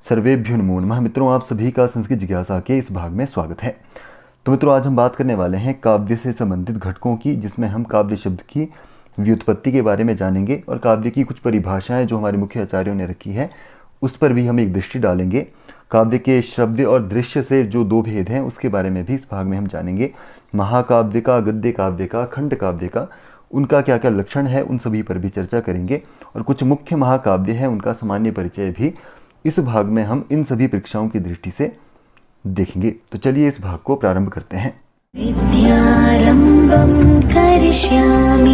सर्वेभ्यो नमो नमः। मित्रों, आप सभी का संस्कृत जिज्ञासा के इस भाग में स्वागत है। तो मित्रों, आज हम बात करने वाले हैं काव्य से संबंधित घटकों की, जिसमें हम काव्य शब्द की व्युत्पत्ति के बारे में जानेंगे और काव्य की कुछ परिभाषाएं जो हमारे मुख्य आचार्यों ने रखी है उस पर भी हम एक दृष्टि डालेंगे। काव्य के श्रव्य और दृश्य से जो दो भेद हैं उसके बारे में भी इस भाग में हम जानेंगे। महाकाव्य का, गद्य काव्य का, खंड काव्य का, उनका क्या क्या लक्षण है, उन सभी पर भी चर्चा करेंगे। और कुछ मुख्य महाकाव्य हैं, उनका सामान्य परिचय भी इस भाग में हम इन सभी परीक्षाओं की दृष्टि से देखेंगे। तो चलिए इस भाग को प्रारंभ करते हैं। विद्यारंभं करिष्यामि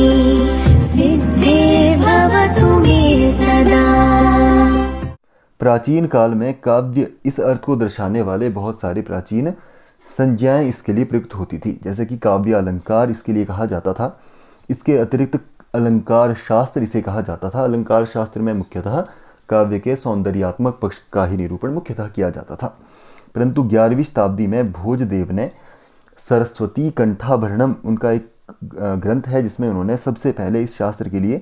सिद्धिर्भवतु मे सदा। प्राचीन काल में काव्य इस अर्थ को दर्शाने वाले बहुत सारे प्राचीन संज्ञाएं इसके लिए प्रयुक्त होती थी। जैसे कि काव्य अलंकार इसके लिए कहा जाता था। इसके अतिरिक्त अलंकार शास्त्र इसे कहा जाता था। अलंकार शास्त्र में मुख्यतः काव्य के सौंदर्यात्मक पक्ष का ही निरूपण मुख्यतः किया जाता था। परंतु 11वीं शताब्दी में भोजदेव ने सरस्वती कंठाभरणम, उनका एक ग्रंथ है जिसमें उन्होंने सबसे पहले इस शास्त्र के लिए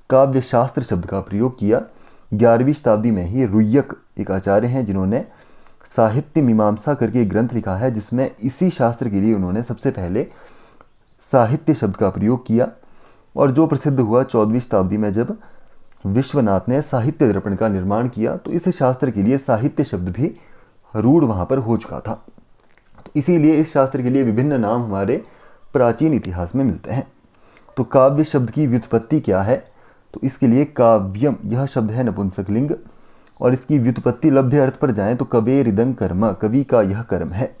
काव्य शास्त्र शब्द का प्रयोग किया। 11वीं शताब्दी में ही रुय्यक एक आचार्य हैं जिन्होंने साहित्य मीमांसा करके एक ग्रंथ लिखा है, जिसमें इसी शास्त्र के लिए उन्होंने सबसे पहले साहित्य शब्द का प्रयोग किया। और जो प्रसिद्ध हुआ 14वीं शताब्दी में जब विश्वनाथ ने साहित्य दर्पण का निर्माण किया, तो इस शास्त्र के लिए साहित्य शब्द भी रूढ़ वहां पर हो चुका था। तो इसीलिए इस शास्त्र के लिए विभिन्न नाम हमारे प्राचीन इतिहास में मिलते हैं। तो काव्य शब्द की व्युत्पत्ति क्या है? तो इसके लिए काव्यम, यह शब्द है नपुंसकलिंग, और इसकी व्युत्पत्ति लभ्य अर्थ पर जाएं तो कवेरिदं कर्म, कवि का यह कर्म है।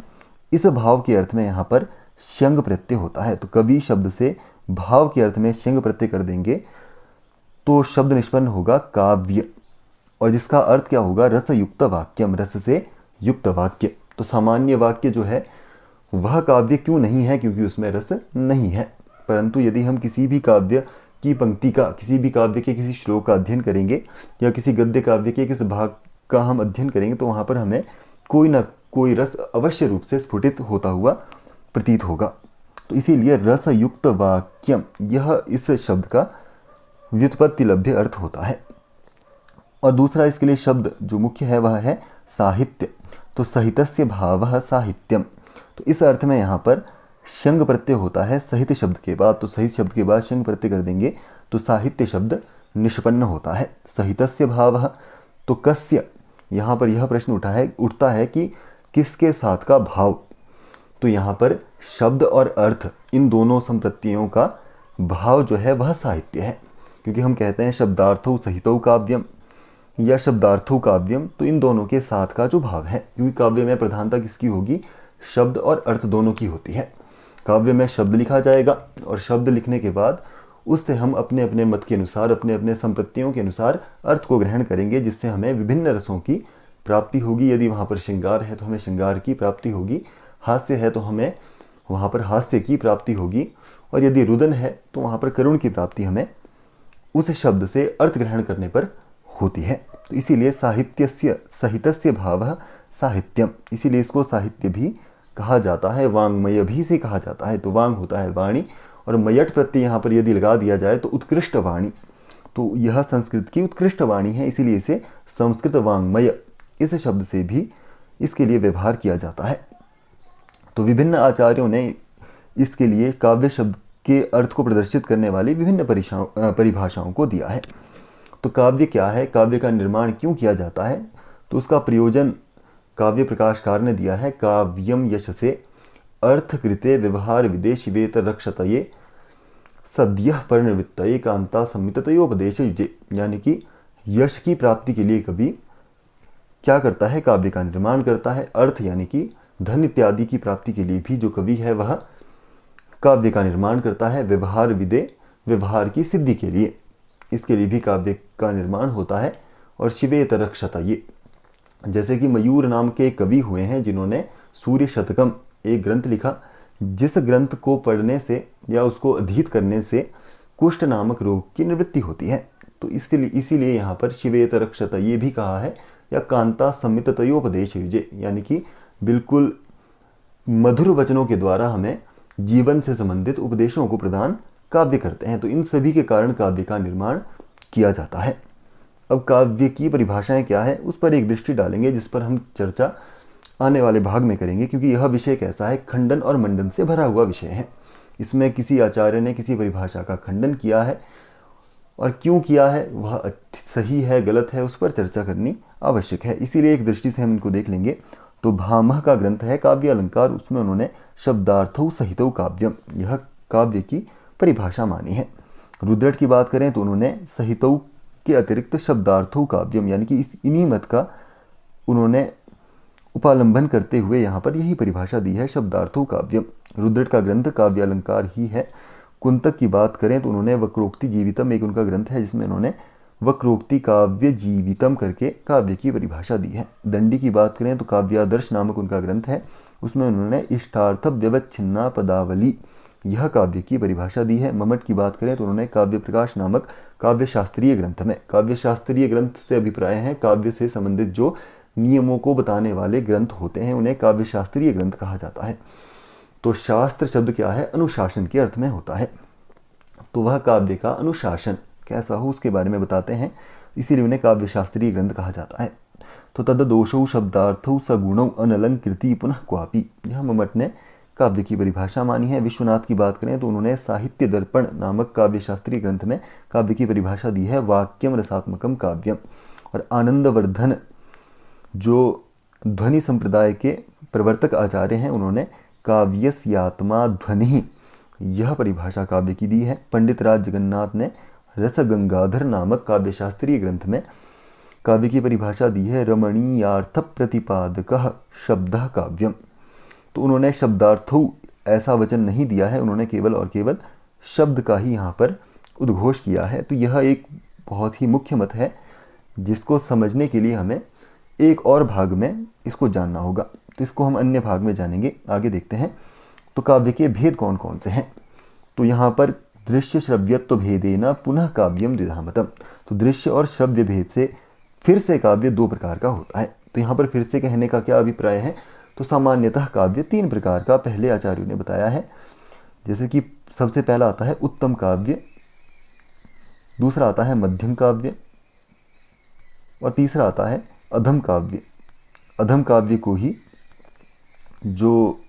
इस भाव के अर्थ में यहाँ पर शंग प्रत्यय होता है। तो कवि शब्द से भाव के अर्थ में शंग प्रत्यय कर देंगे तो शब्द निष्पन्न होगा काव्य, और जिसका अर्थ क्या होगा? रसयुक्त वाक्यम, रस से युक्त वाक्य। तो सामान्य वाक्य जो है वह काव्य क्यों नहीं है? क्योंकि उसमें रस नहीं है। परंतु यदि हम किसी भी काव्य की पंक्ति का, किसी भी काव्य के किसी श्लोक का अध्ययन करेंगे या किसी गद्य काव्य के किस भाग का हम अध्ययन करेंगे, तो वहाँ पर हमें कोई ना कोई रस अवश्य रूप से स्फुटित होता हुआ प्रतीत होगा। तो इसीलिए रसयुक्त वाक्यम, यह इस शब्द का व्युत्पत्ति लभ्य अर्थ होता है। और दूसरा इसके लिए शब्द जो मुख्य है वह है साहित्य। तो सहितस्य भावः साहित्यम, तो इस अर्थ में यहाँ पर शंग प्रत्यय होता है सहित शब्द के बाद। तो सहित शब्द के बाद शंग प्रत्यय कर देंगे तो साहित्य शब्द निष्पन्न होता है। सहितस्य भावः, तो कस्य, यहाँ पर यह प्रश्न उठता है कि किसके साथ का भाव। तो यहाँ पर शब्द और अर्थ, इन दोनों संप्रत्ययों का भाव जो है वह साहित्य है। क्योंकि हम कहते हैं शब्दार्थो सहितो काव्यम या शब्दार्थो काव्यम, तो इन दोनों के साथ का जो भाव है, क्योंकि काव्य में प्रधानता किसकी होगी? शब्द और अर्थ दोनों की होती है। काव्य में शब्द लिखा जाएगा और शब्द लिखने के बाद उससे हम अपने अपने मत के अनुसार, अपने अपने संप्रत्ययों के अनुसार अर्थ को ग्रहण करेंगे, जिससे हमें विभिन्न रसों की प्राप्ति होगी। यदि वहाँ पर श्रृंगार है तो हमें श्रृंगार की प्राप्ति होगी, हास्य है तो हमें वहाँ पर हास्य की प्राप्ति होगी, और यदि रुदन है तो वहाँ पर करुण की प्राप्ति हमें उस शब्द से अर्थ ग्रहण करने पर होती है। तो इसीलिए साहित्यस्य सहितस्य भावः साहित्यम, इसीलिए इसको साहित्य भी कहा जाता है। वांग्मय भी से कहा जाता है। तो वांग होता है वाणी, और मयट प्रत्यय यहाँ पर यदि लगा दिया जाए तो उत्कृष्ट वाणी। तो यह संस्कृत की उत्कृष्ट वाणी है, इसीलिए इसे संस्कृत वांग्मय, इस शब्द से भी इसके लिए व्यवहार किया जाता है। तो विभिन्न आचार्यों ने इसके लिए काव्य शब्द के अर्थ को प्रदर्शित करने वाली विभिन्न परिभाषाओं को दिया है। तो काव्य क्या है? काव्य का निर्माण क्यों किया जाता है? तो उसका प्रयोजन काव्य प्रकाशकार ने दिया है। काव्यम यशसे अर्थकृते व्यवहार विदे शिवेत रक्षतये सद्यः परिनिवृत्तये कांता संमिततयोपदेश युजे, यानी कि यश की प्राप्ति के लिए कवि क्या करता है? काव्य का निर्माण करता है। अर्थ यानी कि धन इत्यादि की प्राप्ति के लिए भी जो कवि है वह काव्य का निर्माण करता है। व्यवहार विदे, व्यवहार की सिद्धि के लिए, इसके लिए भी काव्य का निर्माण होता है। और शिवेत रक्षतये, जैसे कि मयूर नाम के कवि हुए हैं जिन्होंने सूर्य शतकम एक ग्रंथ लिखा, जिस ग्रंथ को पढ़ने से या उसको अधीत करने से कुष्ठ नामक रोग की निवृत्ति होती है। तो इसीलिए यहाँ पर शिवेत रक्षतये भी कहा है, या कांता संमिततयोपदेश युजे, यानी कि बिल्कुल मधुर वचनों के द्वारा हमें जीवन से संबंधित उपदेशों को प्रदान काव्य करते हैं। तो इन सभी के कारण काव्य का निर्माण किया जाता है। अब काव्य की परिभाषाएं क्या है उस पर एक दृष्टि डालेंगे, जिस पर हम चर्चा आने वाले भाग में करेंगे, क्योंकि यह विषय कैसा है, खंडन और मंडन से भरा हुआ विषय है। इसमें किसी आचार्य ने किसी परिभाषा का खंडन किया है और क्यों किया है, वह सही है गलत है, उस पर चर्चा करनी आवश्यक है। इसीलिए एक दृष्टि से हम इनको देख लेंगे। तो भामह का ग्रंथ है काव्य अलंकार, उसमें उन्होंने शब्दार्थौ सहितौ काव्यम, यह काव्य की परिभाषा मानी है। रुद्रट की बात करें तो उन्होंने सहितौ के अतिरिक्त शब्दार्थौ काव्यम, यानी कि इन्हीं मत का उन्होंने उपालंबन करते हुए यहाँ पर यही परिभाषा दी है, शब्दार्थौ काव्यम। रुद्रट का ग्रंथ काव्य अलंकार ही है। कुंतक की बात करें तो उन्होंने वक्रोक्ति जीवितम एक उनका ग्रंथ है, जिसमें उन्होंने वक्रोक्ति काव्य जीवितम करके काव्य की परिभाषा दी है। दंडी की बात करें तो काव्यादर्श नामक उनका ग्रंथ है, उसमें उन्होंने इष्टार्थ व्यवच्छिन्ना पदावली, यह काव्य की परिभाषा दी है। मम्मट की बात करें तो उन्होंने काव्य प्रकाश नामक काव्य शास्त्रीय ग्रंथ में, काव्य शास्त्रीय ग्रंथ से अभिप्राय है काव्य से संबंधित जो नियमों को बताने वाले ग्रंथ होते हैं, उन्हें काव्य शास्त्रीय ग्रंथ कहा जाता है। तो शास्त्र शब्द क्या है, अनुशासन के अर्थ में होता है। तो वह काव्य का अनुशासन कैसा हो उसके बारे में बताते हैं, इसीलिए उन्हें काव्य शास्त्रीय ग्रंथ कहा जाता है। तो तद दोषौ शब्दार्थौ सगुणौ अनलंकृति पुनः क्वापि, यह मम्मट ने काव्य की परिभाषा मानी है। विश्वनाथ की बात करें तो उन्होंने साहित्य दर्पण नामक काव्य शास्त्रीय ग्रंथ में काव्य की परिभाषा दी है, वाक्यम रसात्मकम काव्यम। और आनंदवर्धन जो ध्वनि संप्रदाय के प्रवर्तक आचार्य हैं, उन्होंने काव्यस्यात्मा ध्वनि, यह परिभाषा काव्य की दी है। पंडित राज जगन्नाथ ने रसगंगाधर नामक काव्य शास्त्रीय ग्रंथ में काव्य की परिभाषा दी है, रमणीयार्थ प्रतिपादकः शब्दः काव्यम। तो उन्होंने शब्दार्थौ ऐसा वचन नहीं दिया है, उन्होंने केवल और केवल शब्द का ही यहाँ पर उद्घोष किया है। तो यह एक बहुत ही मुख्य मत है, जिसको समझने के लिए हमें एक और भाग में इसको जानना होगा। तो इसको हम अन्य भाग में जानेंगे। आगे देखते हैं तो काव्य के भेद कौन कौन से हैं। तो यहाँ पर दृश्य श्रव्यत्व भेदेन पुनः काव्यम द्विधामतम, तो दृश्य और श्रव्य भेद से फिर से काव्य दो प्रकार का होता है। तो यहाँ पर फिर से कहने का क्या अभिप्राय है, तो सामान्यतः काव्य तीन प्रकार का पहले आचार्यों ने बताया है। जैसे कि सबसे पहला आता है उत्तम काव्य, दूसरा आता है मध्यम काव्य और तीसरा आता है अधम काव्य। अधम काव्य को ही जो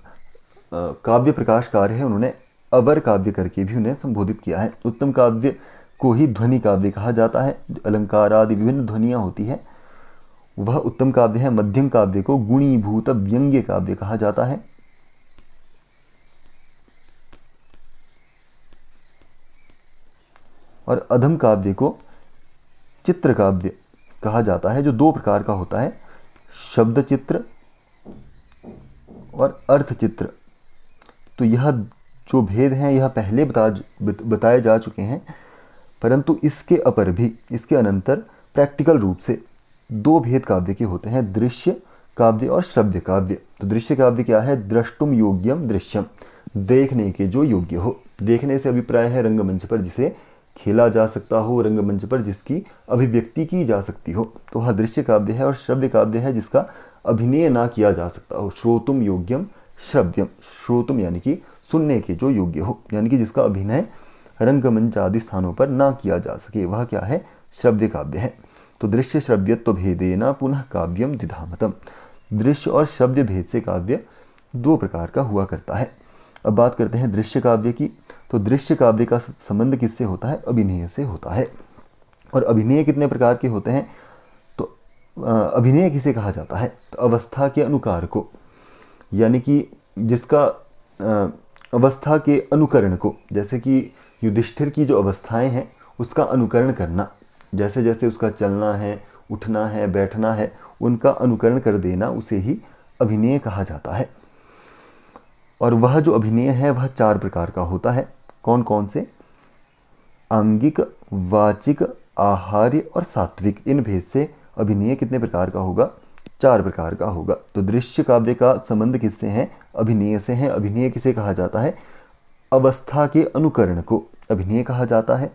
काव्य प्रकाशकार है उन्होंने अवर काव्य करके भी उन्हें संबोधित किया है। उत्तम काव्य को ही ध्वनि काव्य कहा जाता है, अलंकार आदि विभिन्न ध्वनियाँ होती है, वह उत्तम काव्य है। मध्यम काव्य को गुणीभूत व्यंग्य काव्य कहा जाता है। और अधम काव्य को चित्र काव्य कहा जाता है, जो दो प्रकार का होता है, शब्द चित्र और अर्थ चित्र। तो यह जो भेद हैं यह पहले बताए जा चुके हैं, परंतु इसके अपर भी, इसके अनंतर प्रैक्टिकल रूप से दो भेद काव्य के होते हैं, दृश्य काव्य और श्रव्य काव्य। तो दृश्य काव्य क्या है, द्रष्टुम योग्यम दृश्यम, देखने के जो योग्य हो। देखने से अभिप्राय है रंगमंच पर जिसे खेला जा सकता हो, रंगमंच पर जिसकी अभिव्यक्ति की जा सकती हो, तो वह दृश्य काव्य है। और श्रव्य काव्य है जिसका अभिनय ना किया जा सकता हो, श्रोतुम योग्यम श्रव्यम, श्रोतुम यानी कि सुनने के जो योग्य हो, यानी कि जिसका अभिनय रंगमंच आदि स्थानों पर ना किया जा सके, वह क्या है, श्रव्य काव्य है। तो दृश्य श्रव्यत्व भेदेन पुनः काव्यम द्विधामतम, दृश्य और श्रव्य भेद से काव्य दो प्रकार का हुआ करता है। अब बात करते हैं दृश्य काव्य की। तो दृश्य काव्य का संबंध किससे होता है, अभिनय से होता है। और अभिनय कितने प्रकार के होते हैं, तो अभिनय किसे कहा जाता है, तो अवस्था के अनुकार को, यानी कि जिसका अवस्था के अनुकरण को, जैसे कि युधिष्ठिर की जो अवस्थाएं हैं उसका अनुकरण करना, जैसे जैसे उसका चलना है, उठना है, बैठना है, उनका अनुकरण कर देना, उसे ही अभिनय कहा जाता है। और वह जो अभिनय है वह चार प्रकार का होता है। कौन कौन से, आंगिक, वाचिक, आहार्य और सात्विक। इन भेद से अभिनय कितने प्रकार का होगा, चार प्रकार का होगा। तो दृश्य काव्य का संबंध किससे है, अभिनय से है। अभिनय किसे कहा जाता है, अवस्था के अनुकरण को अभिनय कहा जाता है।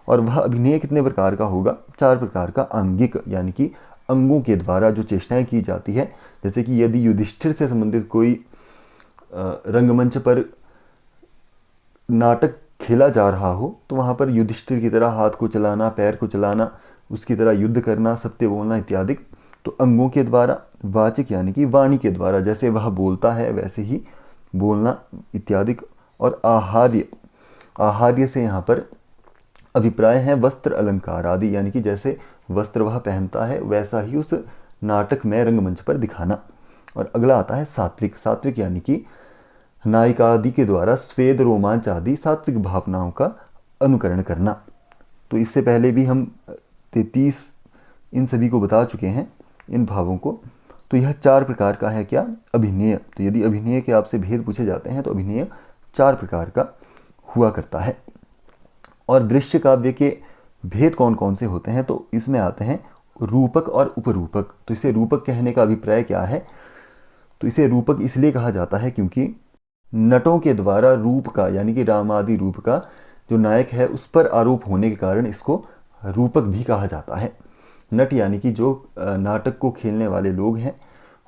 और वह अभिनय कितने प्रकार का होगा, चार प्रकार का। आंगिक यानी कि अंगों के द्वारा जो चेष्टाएं की जाती है, जैसे कि यदि युधिष्ठिर से संबंधित कोई रंगमंच पर नाटक खेला जा रहा हो तो वहाँ पर युधिष्ठिर की तरह हाथ को चलाना, पैर को चलाना, उसकी तरह युद्ध करना, सत्य बोलना इत्यादि। तो अंगों के द्वारा, वाचिक यानी कि वाणी के द्वारा, जैसे वह बोलता है वैसे ही बोलना इत्यादि। और आहार्य, आहार्य से यहाँ पर अभिप्राय है वस्त्र अलंकार आदि, यानी कि जैसे वस्त्र वह पहनता है वैसा ही उस नाटक में रंगमंच पर दिखाना। और अगला आता है सात्विक। सात्विक यानी कि नायिका आदि के द्वारा स्वेद, रोमांच आदि सात्विक भावनाओं का अनुकरण करना। तो इससे पहले भी हम 33 इन सभी को बता चुके हैं, इन भावों को। तो यह 4 प्रकार का है क्या? अभिनय। तो यदि अभिनय के आपसे भेद पूछे जाते हैं तो अभिनय 4 प्रकार का हुआ करता है। और दृश्य काव्य के भेद कौन कौन से होते हैं? तो इसमें आते हैं रूपक और उपरूपक। तो इसे रूपक कहने का अभिप्राय क्या है? तो इसे रूपक इसलिए कहा जाता है क्योंकि नटों के द्वारा रूप का, यानी कि रामादि रूप का जो नायक है उस पर आरोप होने के कारण इसको रूपक भी कहा जाता है। नट यानी कि जो नाटक को खेलने वाले लोग हैं,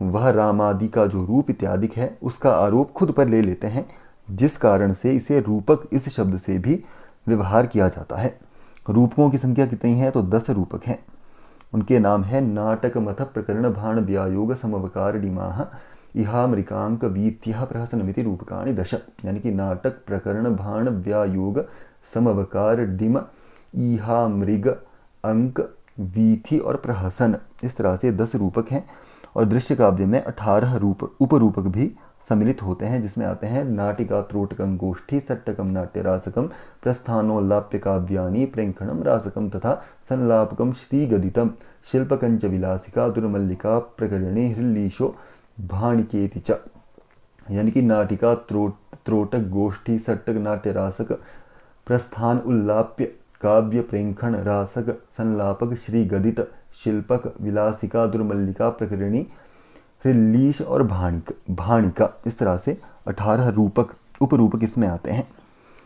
वह रामादि का जो रूप इत्यादि है उसका आरोप खुद पर ले लेते हैं, जिस कारण से इसे रूपक इस शब्द से भी व्यवहार किया जाता है। रूपकों की संख्या कितनी है? तो 10 रूपक हैं। उनके नाम है नाटक मथ प्रकरण भाण व्यायोग समवकार डिमाह इहामृकांक वीथ्य प्रहसनमिति रूपकाणि 10। यानी कि नाटक, प्रकरण, भाण, व्यायोग, समवकार, डिम, ईहा, मृग, अंक, वीथि और प्रहसन, इस तरह से 10 रूपक हैं। और दृश्य काव्य में 18 उपरूपक भी सम्मिलित होते हैं, जिसमें आते हैं नाटिका, त्रोटकम, गोष्ठी, सट्टकम, नाट्य रासकम, प्रस्थानोल्लाप्य काव्यानि, प्रेंखणम, रासकम तथा संलापकम, श्रीगदितम, शिल्पकंच विलासिका, दुर्मल्लिका, प्रकरणे, हृल्लीशो, भाणिकेति च। यानी कि नाटिका, त्रोटक, गोष्ठी, सट्टक, नाट्य रासक, प्रस्थान, उल्लाप्य, काव्य, प्रेंखण, रासक, संलापक, श्रीगदित, शिल्पक, विलासिका, दुर्मल्लिका, प्रकरणी, हृल्लीश और भाणिका, इस तरह से 18 रूपक, उपरूपक इसमें आते हैं।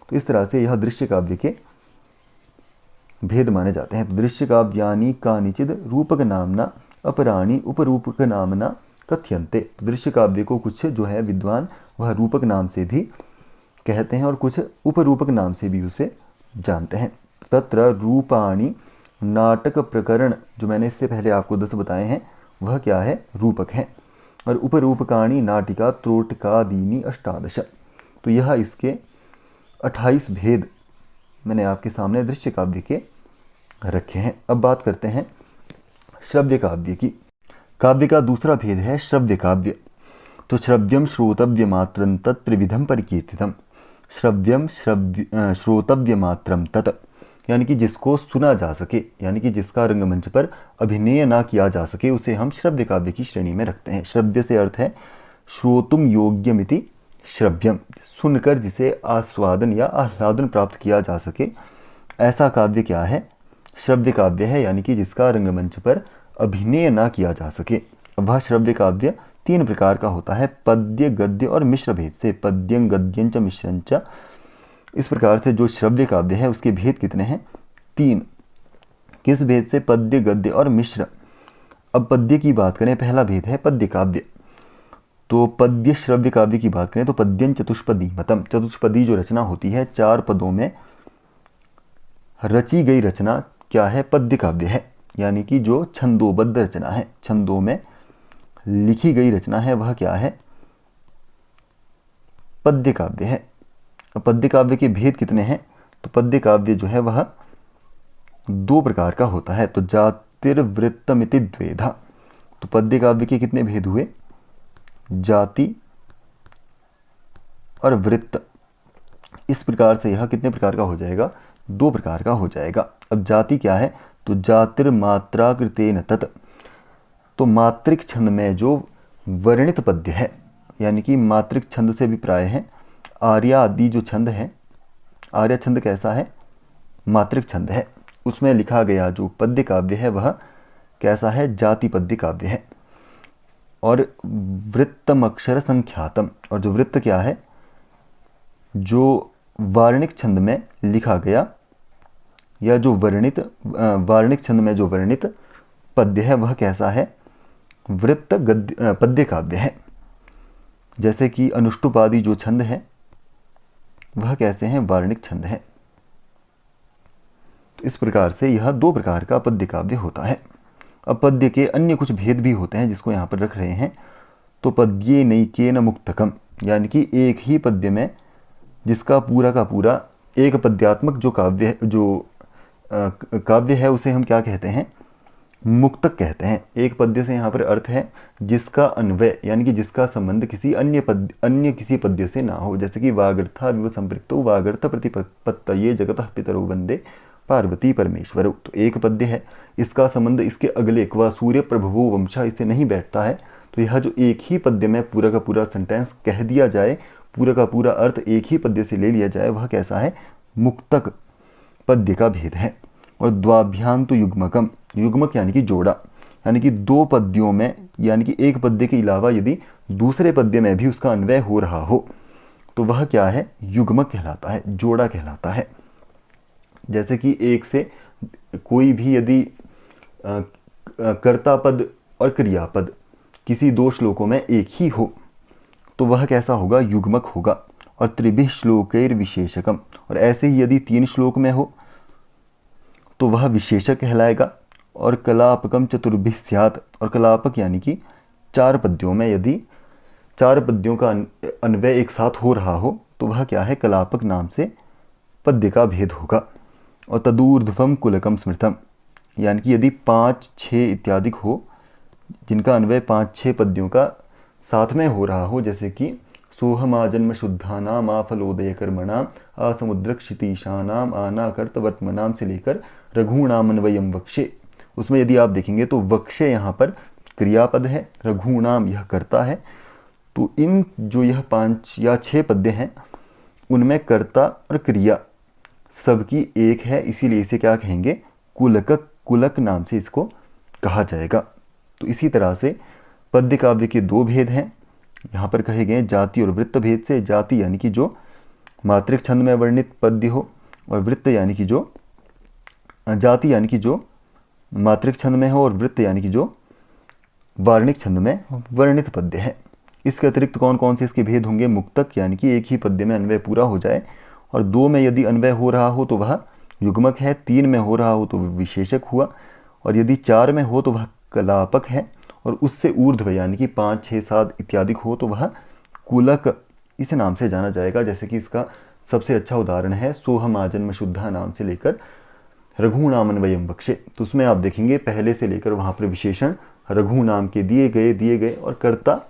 तो इस तरह से यह दृश्य काव्य के भेद माने जाते हैं। तो दृश्य काव्यानि कानिचिद रूपक नामना अपराणी उपरूपक नामना कथ्यन्ते। तो दृश्य काव्य को कुछ जो है विद्वान वह रूपक नाम से भी कहते हैं और कुछ उपरूपक नाम से भी उसे जानते हैं। तत्र रूपाणी नाटक, प्रकरण, जो मैंने इससे पहले आपको 10 बताए हैं, वह क्या है? रूपक है। और उपरूपकाणी नाटिका, त्रोटकादीनि 18। तो यह इसके 28 भेद मैंने आपके सामने दृश्य काव्य के रखे हैं। अब बात करते हैं श्रव्य काव्य की। काव्य का दूसरा भेद है श्रव्य काव्य। तो श्रव्यम श्रोतव्य मात्रं तत् त्रिविधम परिकीर्तितम। श्रव्यम श्रोतव्य मात्रम तत्, यानी कि जिसको सुना जा सके, यानी कि जिसका रंगमंच पर अभिनय ना किया जा सके, उसे हम श्रव्य काव्य की श्रेणी में रखते हैं। श्रव्य से अर्थ है श्रोतुम योग्यमिति श्रव्यम, सुनकर जिसे आस्वादन या आह्लादन प्राप्त किया जा सके, ऐसा काव्य क्या है? श्रव्य काव्य है, यानी कि जिसका रंगमंच पर अभिनय ना किया जा सके। वह श्रव्य काव्य 3 प्रकार का होता है, पद्य, गद्य और मिश्र भेद से। पद्यं, गद्यं च मिश्रं च। इस प्रकार से जो श्रव्य काव्य है उसके भेद कितने हैं? 3। किस भेद से? पद्य, गद्य और मिश्र। अब पद्य की बात करें, पहला भेद है पद्य काव्य। तो पद्य श्रव्य काव्य की बात करें तो पद्यं चतुष्पदी मतम। चतुष्पदी जो रचना होती है, 4 पदों में रची गई रचना क्या है? पद्य काव्य है। यानी कि जो छंदोबद्ध रचना है, छंदों में लिखी गई रचना है, वह क्या है? पद्य काव्य है। पद्य काव्य के भेद कितने हैं? तो पद्य काव्य जो है वह 2 प्रकार का होता है। तो जातिर्वृत्तमिति द्वेधा। तो पद्य काव्य के कितने भेद हुए? जाति और वृत्त। इस प्रकार से यह कितने प्रकार का हो जाएगा? 2 प्रकार का हो जाएगा। अब जाति क्या है? तो जातिर्मात्राकृतेन तत्। तो मात्रिक छंद में जो वर्णित पद्य है, यानी कि मात्रिक छंद से भी प्राय है। आर्या आदि जो छंद है, आर्या छंद कैसा है? मात्रिक छंद है। उसमें लिखा गया जो पद्य काव्य है वह कैसा है? जाति पद्य काव्य है। और वृत्तम अक्षर संख्यातम। और जो वृत्त क्या है? जो वार्णिक छंद में लिखा गया या जो वर्णित वार्णिक छंद में जो वर्णित पद्य है वह कैसा है? वृत्त पद्य काव्य है। जैसे कि अनुष्टुप आदि जो छंद है वह कैसे हैं? वार्णिक छंद है। इस प्रकार से यह दो प्रकार का पद्य काव्य होता है। अब पद्य के अन्य कुछ भेद भी होते हैं जिसको यहाँ पर रख रहे हैं। तो पद्ये नैकेन मुक्तकम, यानी कि एक ही पद्य में जिसका पूरा का पूरा एक पद्यात्मक जो काव्य है उसे हम क्या कहते हैं, मुक्तक कहते हैं। एक पद्य से यहाँ पर अर्थ है जिसका अन्वय यानी कि जिसका संबंध किसी अन्य किसी पद्य से ना हो, जैसे कि वागर्था विव संपृक्तो वागर्थ प्रतिपत्तये जगतः पितरो वंदे पार्वती परमेश्वरो। तो एक पद्य है, इसका संबंध इसके अगले क्वा सूर्य प्रभवो वंशा इससे नहीं बैठता है। तो यह जो एक ही पद्य में पूरा का पूरा सेंटेंस कह दिया जाए, पूरा का पूरा अर्थ एक ही पद्य से ले लिया जाए, वह कैसा है, मुक्तक पद्य का भेद है। और द्वाभ्यान्तु युग्मकम, युग्मक यानी कि जोड़ा, यानी कि दो पद्यों में यानी कि एक पद्य के अलावा यदि दूसरे पद्य में भी उसका अन्वय हो रहा हो तो वह क्या है, युग्मक कहलाता है, जोड़ा कहलाता है। जैसे कि एक से कोई भी यदि कर्ता पद और क्रियापद किसी दो श्लोकों में एक ही हो तो वह कैसा होगा, युग्मक होगा। और त्रिभिः श्लोकैर विशेषकम, और ऐसे ही यदि 3 श्लोक में हो तो वह विशेषक कहलाएगा। और कलापकम चतुर्भिः स्यात्, और कलापक यानी कि 4 पद्यों में यदि 4 पद्यों का अन्वय एक साथ हो रहा हो तो वह क्या है, कलापक नाम से पद्य का भेद होगा। और तदूर्ध्वम कुलकम स्मृतम, यानी कि यदि 5, 6 इत्यादि हो जिनका अन्वय 5, 6 पद्यों का साथ में हो रहा हो, जैसे कि सोहमाजन्म शुद्धानाम आफलोदय कर्मणाम असमुद्र क्षितीशानाम आनाकर्तवर्तमनाम से लेकर रघुणामन्वयम वक्षे, उसमें यदि आप देखेंगे तो वक्षे यहाँ पर क्रियापद है, रघुणाम यह कर्ता है। तो इन जो यह 5 या 6 पद्य हैं उनमें कर्ता और क्रिया सबकी एक है, इसीलिए इसे क्या कहेंगे, कुलक नाम से इसको कहा जाएगा। तो इसी तरह से पद्य काव्य के 2 भेद हैं यहाँ पर कहे गए, जाति और वृत्त भेद से। जाति यानी कि जो मात्रिक छंद में वर्णित पद्य हो, और वृत्त यानी कि जो जाति यानी कि जो मात्रिक छंद में हो, और वृत्त यानी कि जो वार्णिक छंद में वर्णित पद्य है। इसके अतिरिक्त कौन कौन से इसके भेद होंगे, मुक्तक यानी कि एक ही पद्य में अन्वय पूरा हो जाए, और 2 में यदि अन्वय हो रहा हो तो वह युग्मक है, 3 में हो रहा हो तो विशेषक हुआ, और यदि 4 में हो तो वह कलापक है, और उससे ऊर्ध्व यानी कि 5, 6, 7 इत्यादि हो तो वह कुलक इस नाम से जाना जाएगा। जैसे कि इसका सबसे अच्छा उदाहरण है सोहमाजन्म शुद्धा नाम से लेकर रघुणामन्वयम वक्षे। तो उसमें आप देखेंगे पहले से लेकर वहाँ पर विशेषण रघु नाम के दिए गए, और कर्ता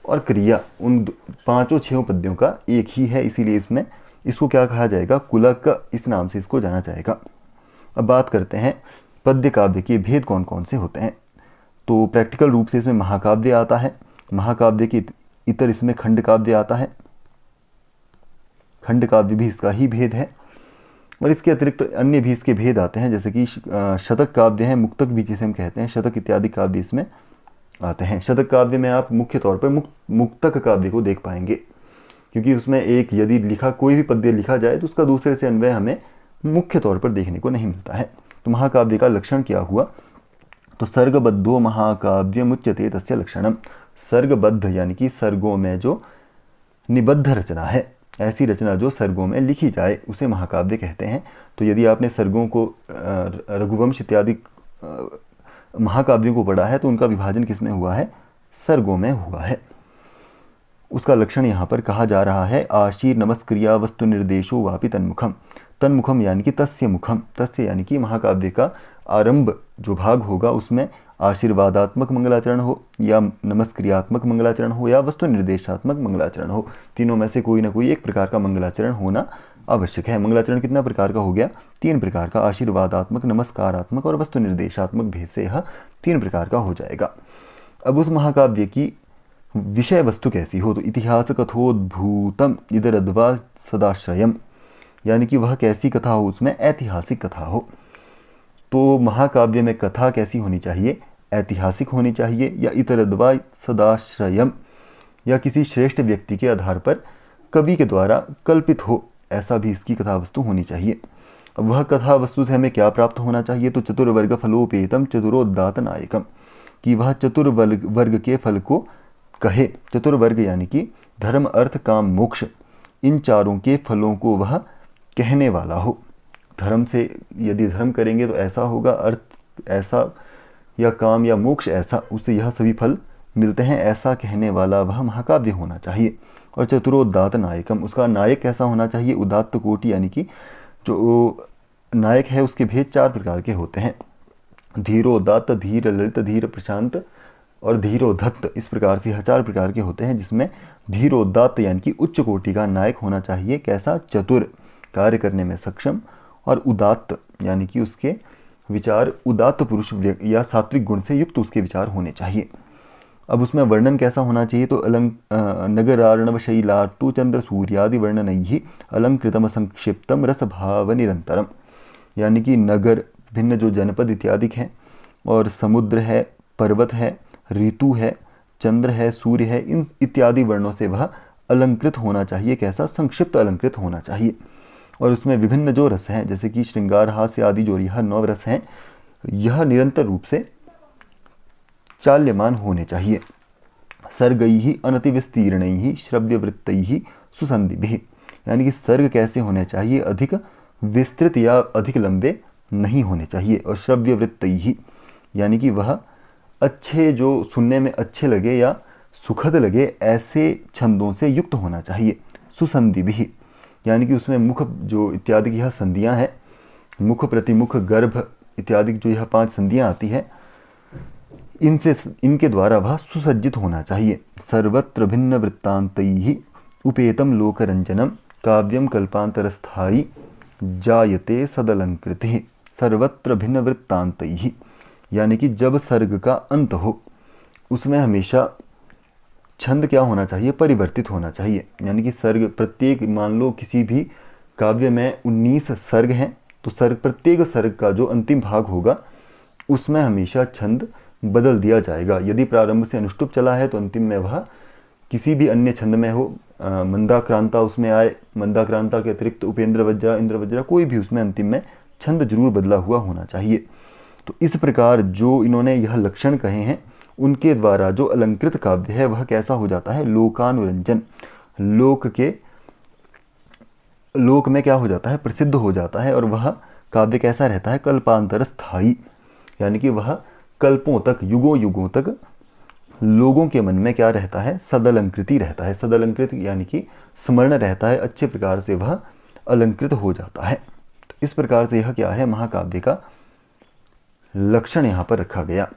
और क्रिया उन 5, 6 पद्यों का एक ही है, इसीलिए इसमें इसको क्या कहा जाएगा, कुलक इस नाम से इसको जाना जाएगा। अब बात करते हैं पद्य काव्य के भेद कौन कौन से होते हैं। तो प्रैक्टिकल रूप से इसमें महाकाव्य आता है, महाकाव्य के इतर इसमें खंड काव्य आता है, खंड काव्य भी इसका ही भेद है। और इसके अतिरिक्त अन्य भी इसके भेद आते हैं, जैसे कि शतक काव्य है, मुक्तक भी जिसे हम कहते हैं, शतक इत्यादि काव्य इसमें आते हैं। शतक काव्य में आप मुख्य तौर पर मुक्तक काव्य को देख पाएंगे, क्योंकि उसमें एक यदि कोई भी पद्य लिखा जाए तो उसका दूसरे से अन्वय हमें मुख्य तौर पर देखने को नहीं मिलता है। तो महाकाव्य का लक्षण क्या हुआ, तो सर्गबद्धो महाकाव्य मुच्यते तस्य लक्षणम। सर्गबद्ध यानी कि सर्गों में जो निबद्ध रचना है, ऐसी रचना जो सर्गों में लिखी जाए उसे महाकाव्य कहते हैं। तो यदि आपने सर्गों को रघुवंश इत्यादि महाकाव्यों को पढ़ा है तो उनका विभाजन किसमें हुआ है, सर्गों में हुआ है। उसका लक्षण यहाँ पर कहा जा रहा है, आशीर नमस्क्रिया वस्तु निर्देशो वापि तन्मुखम। तन्मुखम यानी कि तस्य मुखम, तस्य यानी कि महाकाव्य का आरंभ जो भाग होगा उसमें आशीर्वादात्मक मंगलाचरण हो, या नमस्क्रियात्मक मंगलाचरण हो, या वस्तु निर्देशात्मक मंगलाचरण हो। तीनों में से कोई ना कोई एक प्रकार का मंगलाचरण होना आवश्यक है। मंगलाचरण कितना प्रकार का हो गया, 3 प्रकार का, आशीर्वादात्मक, नमस्कारात्मक और वस्तु निर्देशात्मक भेद से यह 3 प्रकार का हो जाएगा। अब उस महाकाव्य की विषय वस्तु कैसी हो, तो इतिहास कथोद्भूतम इदरद्वा सदाश्रयम, यानी कि वह कैसी कथा हो, उसमें ऐतिहासिक कथा हो। तो महाकाव्य में कथा कैसी होनी चाहिए, ऐतिहासिक होनी चाहिए, या इतरद्वा सदाश्रयम, या किसी श्रेष्ठ व्यक्ति के आधार पर कवि के द्वारा कल्पित हो, ऐसा भी इसकी कथा वस्तु होनी चाहिए। अब वह कथा वस्तु से हमें क्या प्राप्त होना चाहिए, तो चतुर्वर्ग फलोपेतम चतुरोदात नायकम, कि वह चतुर्वर्ग के फल को कहे। चतुर्वर्ग यानी कि धर्म अर्थ काम मोक्ष, इन चारों के फलों को वह कहने वाला हो। धर्म से, यदि धर्म करेंगे तो ऐसा होगा, अर्थ ऐसा, या काम या मोक्ष ऐसा, उससे यह सभी फल मिलते हैं, ऐसा कहने वाला वह महाकाव्य होना चाहिए। और चतुरोदात्त नायकम, उसका नायक कैसा होना चाहिए? उदात्त कोटि, यानी कि जो नायक है उसके भेद 4 प्रकार के होते हैं। धीरोदात्त, धीर ललित, धीर प्रशांत और धीरोधत्त, इस प्रकार से यह 4 प्रकार के होते हैं, जिसमें धीरोदात्त यानी कि उच्च कोटि का नायक होना चाहिए। कैसा? चतुर, कार्य करने में सक्षम, और उदात्त यानी कि उसके विचार उदात्त पुरुष या सात्विक गुण से युक्त उसके विचार होने चाहिए। अब उसमें वर्णन कैसा होना चाहिए? तो नगरार्णव शैलार्तु चंद्र सूर्यादि वर्णनैः अलंकृतम संक्षिप्तम रस भाव निरंतरम, यानी कि नगर, भिन्न जो जनपद इत्यादि हैं, और समुद्र है, पर्वत है, ऋतु है, चंद्र है, सूर्य है, इन इत्यादि वर्णों से वह अलंकृत होना चाहिए। कैसा? संक्षिप्त अलंकृत होना चाहिए। और उसमें विभिन्न जो रस हैं, जैसे कि श्रृंगार, हास्य आदि जो यह 9 रस हैं, यह निरंतर रूप से चाल्यमान होने चाहिए। सर्गैः अनतिविस्तीर्णैः श्रव्यवृत्तैः सुसंधिभिः, यानी कि सर्ग कैसे होने चाहिए? अधिक विस्तृत या अधिक लंबे नहीं होने चाहिए। और श्रव्यवृत्तैः यानी कि वह अच्छे, जो सुनने में अच्छे लगे या सुखद लगे, ऐसे छंदों से युक्त होना चाहिए। सुसंधिभिः यानी कि उसमें मुख जो इत्यादि की यह संधियाँ हैं, मुख, प्रतिमुख, गर्भ इत्यादि जो यह 5 संधियाँ आती है, इनके द्वारा वह सुसज्जित होना चाहिए। सर्वत्र भिन्न वृत्तांतैः उपेतम लोकरंजनम काव्यम कल्पांतरस्थायी जायते सदलंकृतिः। सर्वत्र भिन्न वृत्तांतैः यानी कि जब सर्ग का अंत हो, उसमें हमेशा छंद क्या होना चाहिए? परिवर्तित होना चाहिए। यानी कि सर्ग, प्रत्येक, मान लो किसी भी काव्य में 19 सर्ग हैं, तो प्रत्येक सर्ग का जो अंतिम भाग होगा उसमें हमेशा छंद बदल दिया जाएगा। यदि प्रारंभ से अनुष्टुप चला है तो अंतिम में वह किसी भी अन्य छंद में हो, मंदाक्रांता उसमें आए, मंदाक्रांता के अतिरिक्त उपेंद्र वज्रा, इंद्र वज्रा, कोई भी उसमें अंतिम में छंद जरूर बदला हुआ होना चाहिए। तो इस प्रकार जो इन्होंने यह लक्षण कहे हैं, उनके द्वारा जो अलंकृत काव्य है वह कैसा हो जाता है? लोकानुरंजन, लोक में क्या हो जाता है? प्रसिद्ध हो जाता है। और वह काव्य कैसा रहता है? कल्पांतर स्थायी, यानी कि वह कल्पों तक, युगों युगों तक लोगों के मन में क्या रहता है? सदलंकृति रहता है। सदलंकृत यानी कि स्मरण रहता है, अच्छे प्रकार से वह अलंकृत हो जाता है। तो इस प्रकार से यह क्या है? महाकाव्य का लक्षण यहाँ पर रखा गया।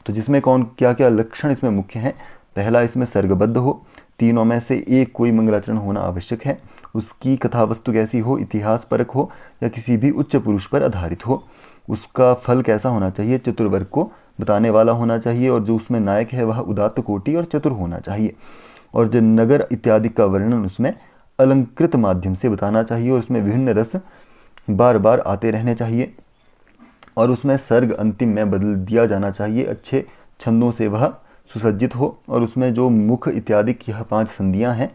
तो जिसमें क्या क्या लक्षण इसमें मुख्य हैं? पहला, इसमें सर्गबद्ध हो, तीनों में से एक कोई मंगलाचरण होना आवश्यक है। उसकी कथा वस्तु कैसी हो? इतिहास परक हो या किसी भी उच्च पुरुष पर आधारित हो। उसका फल कैसा होना चाहिए? चतुर्वर्ग को बताने वाला होना चाहिए। और जो उसमें नायक है वह उदात्त कोटि और चतुर होना चाहिए। और जो नगर इत्यादि का वर्णन उसमें अलंकृत माध्यम से बताना चाहिए। और उसमें विभिन्न रस बार बार आते रहने चाहिए। और उसमें सर्ग अंतिम में बदल दिया जाना चाहिए, अच्छे छंदों से वह सुसज्जित हो। और उसमें जो मुख इत्यादि की यह 5 संधियाँ हैं,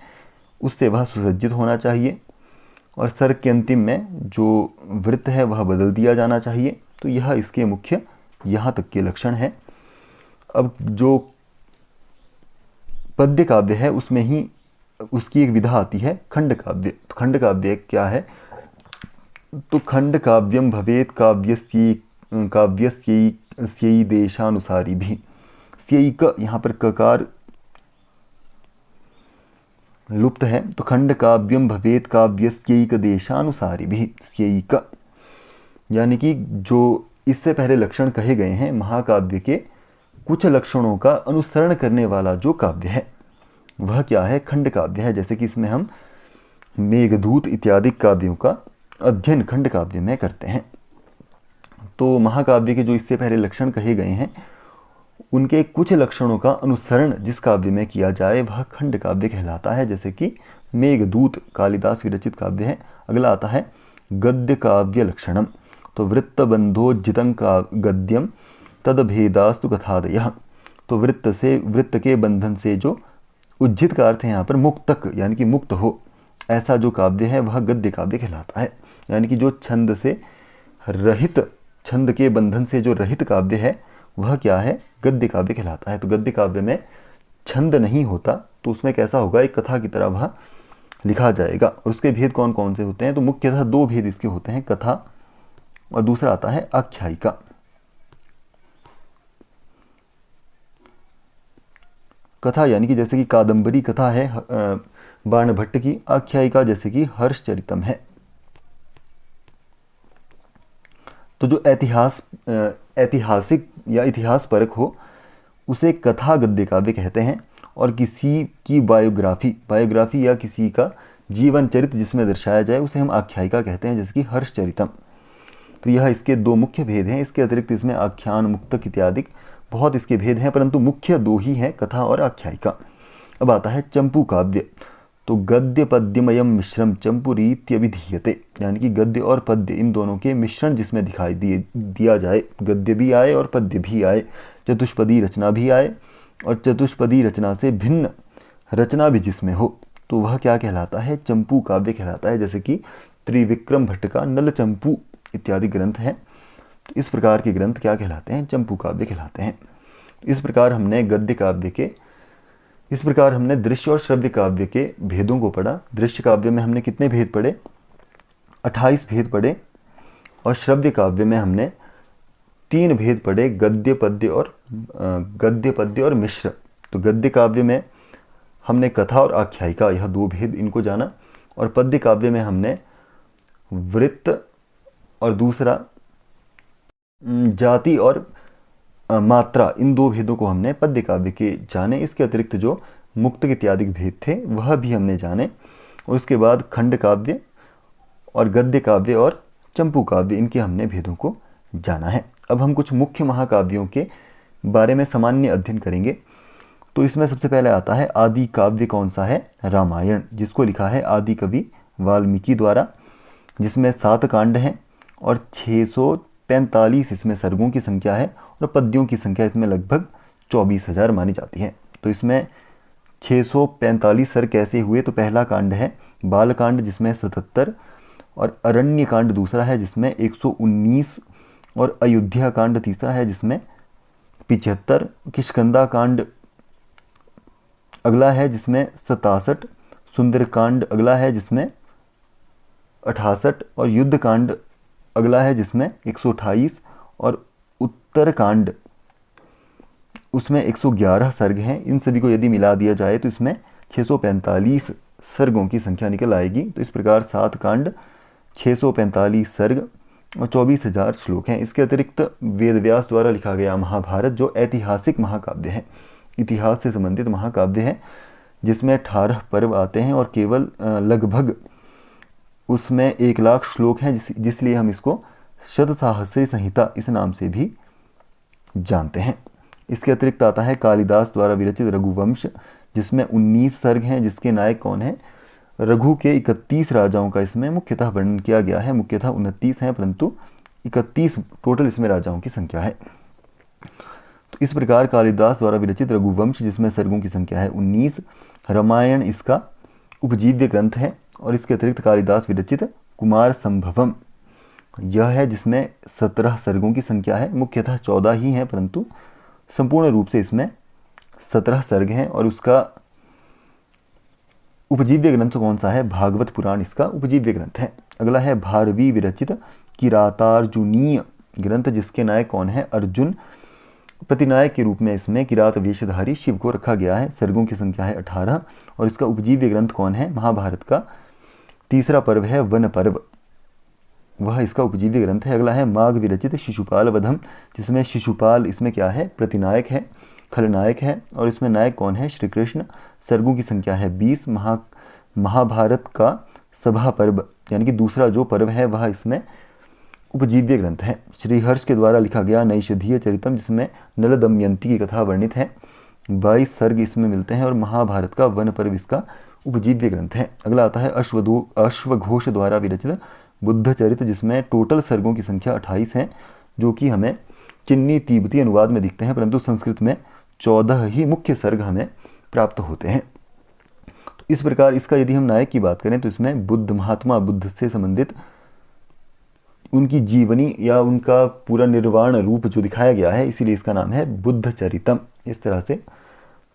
उससे वह सुसज्जित होना चाहिए। और सर्ग के अंतिम में जो वृत्त है वह बदल दिया जाना चाहिए। तो यह इसके मुख्य यहाँ तक के लक्षण हैं। अब जो पद्य काव्य है उसमें ही उसकी एक विधा आती है, खंड काव्य। तो खंड काव्य क्या है? तो खंड काव्यम भवेत काव्यस्यै देशानुसारी भी। स्यैक, यहाँ पर ककार लुप्त है, तो खंड काव्यम भवेत काव्यस्यैक देशानुसारी भी। स्यैक यानी कि जो इससे पहले लक्षण कहे गए हैं, महाकाव्य के कुछ लक्षणों का अनुसरण करने वाला जो काव्य है वह क्या है? खंड काव्य है। जैसे कि इसमें हम मेघदूत इत्यादि काव्यों का अध्ययन खंड काव्य में करते हैं। तो महाकाव्य के जो इससे पहले लक्षण कहे गए हैं, उनके कुछ लक्षणों का अनुसरण जिस काव्य में किया जाए वह खंड काव्य कहलाता है। जैसे कि मेघदूत कालिदास विरचित काव्य है। अगला आता है गद्य काव्य लक्षणम। तो वृत्तबंधोज्जितं का गद्यम तदभेदास्तु कथादयः। तो वृत्त के बंधन से जो उज्जित का अर्थ है यहाँ पर मुक्तक, यानी कि मुक्त हो, ऐसा जो काव्य है वह गद्य काव्य कहलाता है। यानी कि जो छंद से रहित, छंद के बंधन से जो रहित काव्य है वह क्या है? गद्य काव्य कहलाता है। तो गद्य काव्य में छंद नहीं होता, तो उसमें कैसा होगा? एक कथा की तरह वह लिखा जाएगा। और उसके भेद कौन कौन से होते हैं? तो मुख्यतः 2 भेद इसके होते हैं, कथा और दूसरा आता है आख्यायिका। कथा यानी कि जैसे कि कादंबरी कथा है बाणभट्ट की, आख्यायिका जैसे कि हर्षचरितम है। तो जो ऐतिहासिक या इतिहास परक हो उसे कथा गद्य काव्य कहते हैं, और किसी की बायोग्राफी या किसी का जीवन चरित्र जिसमें दर्शाया जाए उसे हम आख्यायिका कहते हैं, जैसे कि हर्षचरितम। तो यह इसके दो मुख्य भेद हैं। इसके अतिरिक्त इसमें आख्यान, मुक्तक इत्यादि बहुत इसके भेद हैं, परंतु मुख्य दो ही हैं, कथा और आख्यायिका। अब आता है चंपू काव्य। तो गद्य पद्यमयम मिश्रम चंपुरीत्यभिधीयते, यानी कि गद्य और पद्य इन दोनों के मिश्रण जिसमें दिखाई दिया जाए, गद्य भी आए और पद्य भी आए, चतुष्पदी रचना भी आए और चतुष्पदी रचना से भिन्न रचना भी जिसमें हो, तो वह क्या कहलाता है? चंपू काव्य कहलाता है। जैसे कि त्रिविक्रम भट्ट का नल चंपू इत्यादि ग्रंथ हैं, तो इस प्रकार के ग्रंथ क्या कहलाते हैं? चंपू काव्य कहलाते हैं। इस प्रकार हमने दृश्य और श्रव्य काव्य के भेदों को पढ़ा। दृश्य काव्य में हमने कितने भेद पढ़े? 28 भेद पढ़े, और श्रव्य काव्य में हमने 3 भेद पढ़े, गद्य पद्य और मिश्र। तो गद्य काव्य में हमने कथा और आख्यायिका, यह 2 भेद इनको जाना, और पद्य काव्य में हमने वृत्त और दूसरा जाति और मात्रा, इन 2 भेदों को हमने पद्य काव्य के जाने। इसके अतिरिक्त जो मुक्तक इत्यादि भेद थे वह भी हमने जाने, और उसके बाद खंड काव्य और गद्य काव्य और चंपू काव्य, इनके हमने भेदों को जाना है। अब हम कुछ मुख्य महाकाव्यों के बारे में सामान्य अध्ययन करेंगे। तो इसमें सबसे पहले आता है आदि काव्य। कौन सा है? रामायण, जिसको लिखा है आदि कवि वाल्मीकि द्वारा, जिसमें 7 कांड हैं और 645 इसमें सर्गों की संख्या है, और पद्यों की संख्या इसमें लगभग 24,000 मानी जाती है। तो इसमें 645 सर्ग कैसे हुए? तो पहला कांड है बालकांड जिसमें 77, और अरण्य कांड दूसरा है जिसमें 119, और अयोध्या कांड तीसरा है जिसमें 75, किष्किंधा कांड अगला है जिसमें 67, सुंदरकांड अगला है जिसमें 68, और युद्ध कांड अगला है जिसमें 128, और उत्तरकांड उसमें 111 सर्ग हैं। इन सभी को यदि मिला दिया जाए तो इसमें 645 सर्गों की संख्या निकल आएगी। तो इस प्रकार 7 कांड, 645 सर्ग और 24,000 श्लोक हैं। इसके अतिरिक्त वेदव्यास द्वारा लिखा गया महाभारत जो ऐतिहासिक महाकाव्य है, इतिहास से संबंधित महाकाव्य है, जिसमें 18 पर्व आते हैं और केवल लगभग उसमें 1,00,000 श्लोक हैं, जिसलिए हम इसको शतसाहस्री संहिता इस नाम से भी जानते हैं। इसके अतिरिक्त आता है कालिदास द्वारा विरचित रघुवंश, जिसमें 19 सर्ग हैं, जिसके नायक कौन है? रघु के 31 राजाओं का इसमें मुख्यतः वर्णन किया गया है। मुख्यतः 29 हैं, परंतु 31 टोटल इसमें राजाओं की संख्या है। तो इस प्रकार कालिदास द्वारा विरचित रघुवंश, जिसमें सर्गों की संख्या है 19, रामायण इसका उपजीव्य ग्रंथ है। और इसके अतिरिक्त कालिदास विरचित कुमार संभवम यह है, जिसमें 17 सर्गों की संख्या है। मुख्यतः 14 ही हैं, परंतु संपूर्ण रूप से इसमें 17 सर्ग हैं। और उसका उपजीव्य ग्रंथ कौन सा है? भागवत पुराण इसका उपजीव्य ग्रंथ है। अगला है भारवी विरचित किरातार्जुनीय ग्रंथ, जिसके नायक कौन है? अर्जुन। प्रतिनायक के रूप में इसमें किरात वेशधारी शिव को रखा गया है। सर्गों की संख्या है 18, और इसका उपजीव्य ग्रंथ कौन है? महाभारत का तीसरा पर्व है वन पर्व, वह इसका उपजीव्य ग्रंथ है। अगला है माघ विरचित शिशुपाल वधम, जिसमें शिशुपाल इसमें क्या है? प्रतिनायक है, खलनायक है, और इसमें नायक कौन है? श्री कृष्ण। सर्गों की संख्या है 20। महाभारत का सभा पर्व यानी कि दूसरा जो पर्व है वह इसमें उपजीव्य ग्रंथ है। श्रीहर्ष के द्वारा लिखा गया नैषधीय चरितम, जिसमें नल दमयंती की कथा वर्णित है। 22 सर्ग इसमें मिलते हैं, और महाभारत का वन पर्व इसका उपजीव्य ग्रंथ है। अगला आता है अश्वघोष द्वारा विरचित बुद्ध चरित, जिसमें टोटल सर्गों की संख्या 28 है, जो कि हमें चिन्नी तिब्बती अनुवाद में दिखते हैं, परंतु संस्कृत में 14 ही मुख्य सर्ग हमें प्राप्त होते हैं। तो इस प्रकार इसका यदि हम नायक की बात करें तो इसमें बुद्ध, महात्मा बुद्ध से संबंधित उनकी जीवनी या उनका पूरा निर्वाण रूप जो दिखाया गया है, इसीलिए इसका नाम है बुद्ध चरितम। इस तरह से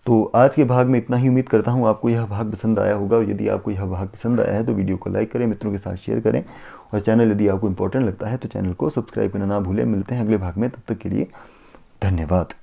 तो आज के भाग में इतना ही। उम्मीद करता हूँ आपको यह भाग पसंद आया होगा, और यदि आपको यह भाग पसंद आया है तो वीडियो को लाइक करें, मित्रों के साथ शेयर करें, और चैनल यदि आपको इंपॉर्टेंट लगता है तो चैनल को सब्सक्राइब करना ना भूलें। मिलते हैं अगले भाग में, तब तक के लिए धन्यवाद।